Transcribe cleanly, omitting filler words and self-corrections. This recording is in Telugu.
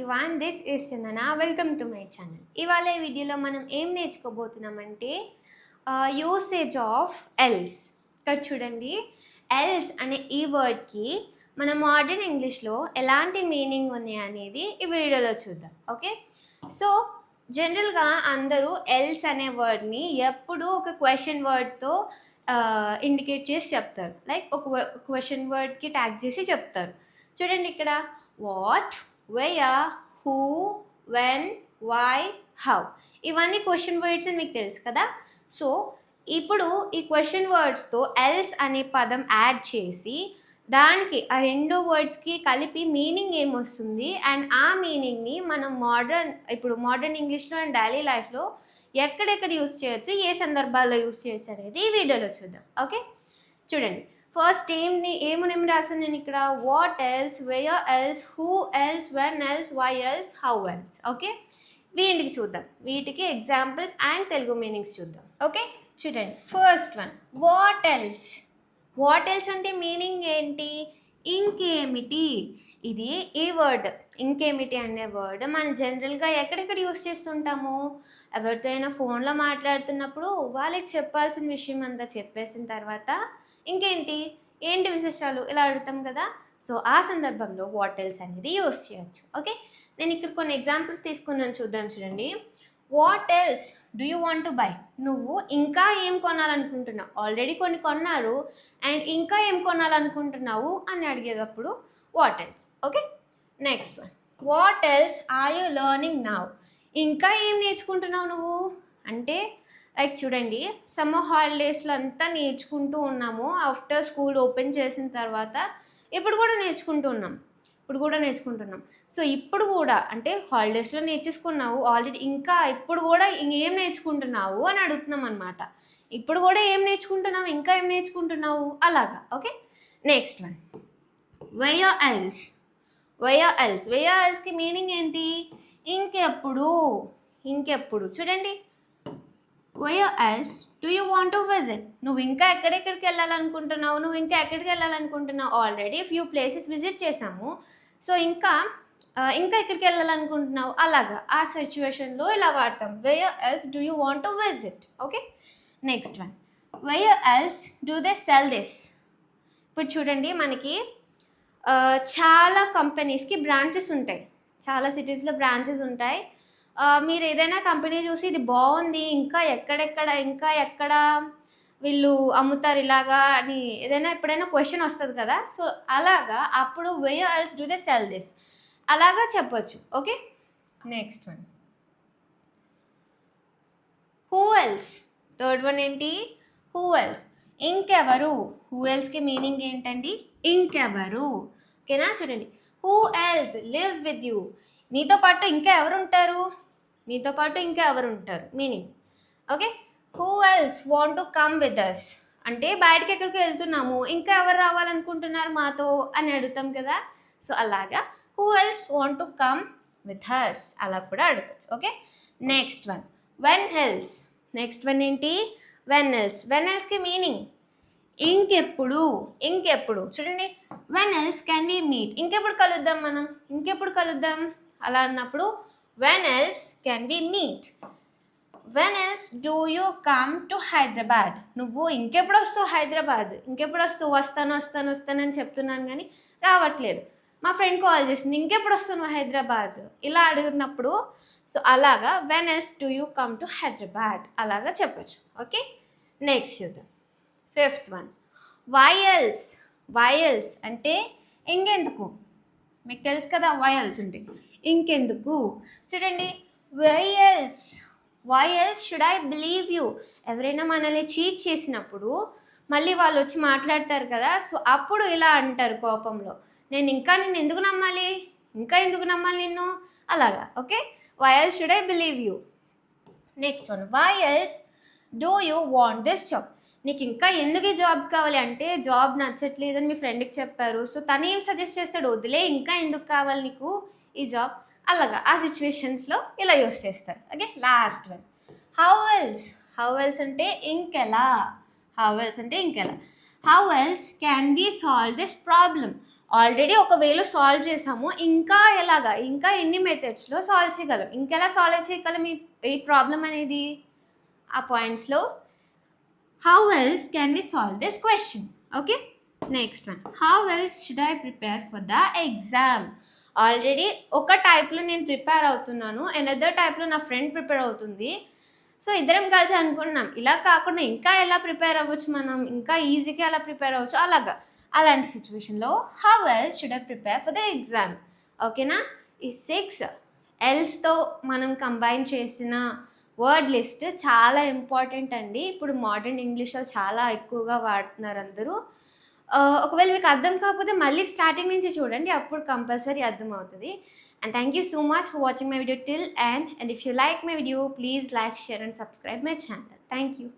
Everyone, this is Chandana. Welcome to my channel. ఇవాళ ఈ వీడియోలో మనం ఏం నేర్చుకోబోతున్నామంటే యూసేజ్ ఆఫ్ ఎల్స్. ఇక్కడ చూడండి, ఎల్స్ అనే ఈ వర్డ్కి మన మోడర్న్ ఇంగ్లీష్లో ఎలాంటి మీనింగ్ ఉన్నాయి అనేది ఈ వీడియోలో చూద్దాం. ఓకే, సో జనరల్గా అందరూ ఎల్స్ అనే వర్డ్ని ఎప్పుడూ ఒక క్వశ్చన్ వర్డ్తో ఇండికేట్ చేసి చెప్తారు. లైక్ ఒక క్వశ్చన్ వర్డ్కి ట్యాగ్ చేసి చెప్తారు. చూడండి ఇక్కడ what, where, who, when, why, how, ఇవన్నీ క్వశ్చన్ వర్డ్స్ అని మీకు తెలుసు కదా. సో ఇప్పుడు ఈ క్వశ్చన్ వర్డ్స్తో ఎల్స్ అనే పదం యాడ్ చేసి దానికి ఆ రెండు వర్డ్స్కి కలిపి మీనింగ్ ఏమొస్తుంది అండ్ ఆ మీనింగ్ని మనం ఇప్పుడు మోడర్న్ ఇంగ్లీష్లో అండ్ డైలీ లైఫ్లో ఎక్కడెక్కడ యూస్ చేయొచ్చు, ఏ సందర్భాల్లో యూస్ చేయొచ్చు అనేది ఈ వీడియోలో చూద్దాం. ఓకే, చూడండి. ఫస్ట్ ఏమేమి రాసాను నేను ఇక్కడ? What else, where else, who else, when else, why else, how else. Okay, వీటికి చూద్దాం. వీటికి ఎగ్జాంపుల్స్ అండ్ తెలుగు మీనింగ్స్ చూద్దాం. ఓకే, చూడండి. First one, what else. What else అంటే మీనింగ్ ఏంటి? ఇంకేమిటి. ఇది ఈ వర్డ్ ఇంకేమిటి అనే వర్డ్ మనం జనరల్గా ఎక్కడెక్కడ యూస్ చేస్తుంటాము? ఎవరితో అయినా ఫోన్లో మాట్లాడుతున్నప్పుడు వాళ్ళకి చెప్పాల్సిన విషయం అంతా చెప్పేసిన తర్వాత ఏంటి విశేషాలు ఇలా అడుగుతాం కదా. సో ఆ సందర్భంలో వాట్ ఎల్స్ అనేది యూస్ చేయొచ్చు. ఓకే, నేను ఇక్కడ కొన్ని ఎగ్జాంపుల్స్ తీసుకున్నాను, చూద్దాం. చూడండి, what else do you want to buy. నువ్వు ఇంకా ఏం కొనాలనుకుంటున్నావు? ఆల్రెడీ కొన్ని కొన్నారు అండ్ ఇంకా ఏం కొనాలనుకుంటున్నావు అని అడిగేటప్పుడు what else. Okay, next one, what else are you learning now. ఇంకా ఏం నేర్చుకుంటున్నావు నువ్వు అంటే, లైక్ చూడండి, సమ్మర్ హాలిడేస్లో అంతా నేర్చుకుంటూ ఉన్నాము. ఆఫ్టర్ స్కూల్ ఓపెన్ చేసిన తర్వాత ఇప్పుడు కూడా నేర్చుకుంటున్నాం. సో ఇప్పుడు కూడా అంటే హాలిడేస్లో నేర్చేసుకున్నావు ఆల్రెడీ, ఇంకా ఇప్పుడు కూడా ఇంకేం నేర్చుకుంటున్నావు అని అడుగుతున్నాం అనమాట. ఇప్పుడు కూడా ఏం నేర్చుకుంటున్నావు, ఇంకా ఏం నేర్చుకుంటున్నావు, అలాగా. Okay, next one, where else. Where ఎల్స్కి మీనింగ్ ఏంటి? ఇంకెప్పుడు. చూడండి, where else do you want to visit. నువ్వు ఇంకా ఎక్కడికి వెళ్ళాలనుకుంటున్నావు? ఆల్రెడీ ఫ్యూ ప్లేసెస్ విజిట్ చేసాము. సో ఇంకా ఎక్కడికి వెళ్ళాలనుకుంటున్నావు, అలాగా ఆ సిచ్యువేషన్లో ఇలా వాడతాం, where else do you want to visit. Okay, next one, where else do they sell this. ఇప్పుడు చూడండి, మనకి చాలా కంపెనీస్కి బ్రాంచెస్ ఉంటాయి, చాలా సిటీస్లో బ్రాంచెస్ ఉంటాయి. మీరు ఏదైనా కంపెనీ చూసి ఇది బాగుంది, ఇంకా ఎక్కడ వీళ్ళు అమ్ముతారు ఇలాగా అని ఏదైనా ఎప్పుడైనా క్వశ్చన్ వస్తుంది కదా. సో అలాగా అప్పుడు where else do they sell this అలాగా చెప్పొచ్చు. Okay, next one, who else. Third one ఏంటి? హూ ఎల్స్, ఇంకెవరు. హూ ఎల్స్కి మీనింగ్ ఏంటండి? ఇంకెవరు. ఓకేనా, చూడండి, who else lives with you. నీతో పాటు ఇంకా ఎవరు ఉంటారు meaning. Okay, who else want to come with us అంటే బయటకి ఎక్కడికి వెళ్తున్నాము, ఇంకా ఎవరు రావాలనుకుంటున్నారు మాతో అని అడుగుతాం కదా. సో అలాగా who else want to come with us అలా కూడా అడగచ్చు. Okay, next one, when else. Next one ఏంటి? వెన్ ఎల్స్కి మీనింగ్ ఇంకెప్పుడు. చూడండి, when else can we meet. ఇంకెప్పుడు కలుద్దాం అలా అన్నప్పుడు when else can we meet. When else do you come to Hyderabad. నువ్వు ఇంకెప్పుడు వస్తావు హైదరాబాద్? వస్తానని చెప్తున్నాను కానీ రావట్లేదు. మా ఫ్రెండ్ కాల్ చేసింది, ఇంకెప్పుడు వస్తావు నువ్వు హైదరాబాద్ ఇలా అడుగుతున్నప్పుడు సో అలాగా when else do you come to Hyderabad అలాగా చెప్పచ్చు. ఓకే, నెక్స్ట్ చూద్దాం. ఫిఫ్త్ వన్, వై ఎల్స్ అంటే ఇంకెందుకు. మీకు తెలుసు కదా వై ఎల్స్ ఉంటే ఇంకెందుకు. చూడండి, why else should I believe you. ఎవరైనా మనల్ని చీట్ చేసినప్పుడు మళ్ళీ వాళ్ళు వచ్చి మాట్లాడతారు కదా. సో అప్పుడు ఇలా అంటారు కోపంలో, నేను ఎందుకు నమ్మాలి, నిన్ను అలాగా. Okay, why else should I believe you. Next one, why else do you want this job. నీకు ఇంకా ఎందుకు ఈ జాబ్ కావాలి అంటే జాబ్ నచ్చట్లేదని మీ ఫ్రెండ్కి చెప్పారు. సో తను ఏం సజెస్ట్ చేస్తాడు, వదిలే, ఇంకా ఎందుకు కావాలి నీకు ఈ జాబ్, అలాగా ఆ సిచ్యువేషన్స్లో ఇలా యూస్ చేస్తారు. Okay, last one, how else అంటే ఇంకెలా. How else can be solve this problem. Already ఒక వేలో సాల్వ్ చేసాము, ఇంకా ఎలాగా, ఇంకా ఎన్ని మెథడ్స్లో సాల్వ్ చేయగలం, ఇంకెలా సాల్వ్ చేయగలం ఈ ప్రాబ్లం అనేది ఆ పాయింట్స్లో. How else can we solve this question? Okay, next one, how else should I prepare for the exam? Already ఒక టైప్లో నేను ప్రిపేర్ అవుతున్నాను, అనదర్ టైప్లో నా ఫ్రెండ్ ప్రిపేర్ అవుతుంది. సో ఇద్దరం కలిసి అనుకున్నాం ఇలా కాకుండా ఇంకా ఎలా ప్రిపేర్ అవ్వచ్చు, మనం ఇంకా ఈజీగా ఎలా ప్రిపేర్ అవ్వచ్చు, అలాంటి సిచ్యువేషన్లో how else should I prepare for the exam? ఓకేనా? ఈ 6 ఎల్స్తో మనం కంబైన్ చేసిన వర్డ్ లిస్ట్ చాలా ఇంపార్టెంట్ అండి. ఇప్పుడు మోడర్న్ ఇంగ్లీష్లో చాలా ఎక్కువగా వాడుతున్నారు అందరూ. ఒకవేళ మీకు అర్థం కాకపోతే మళ్ళీ స్టార్టింగ్ నుంచి చూడండి, అప్పుడు కంపల్సరీ అర్థమవుతుంది. And thank you so much for watching my video till end. And if you like my video, please like, share and subscribe my channel. Thank you.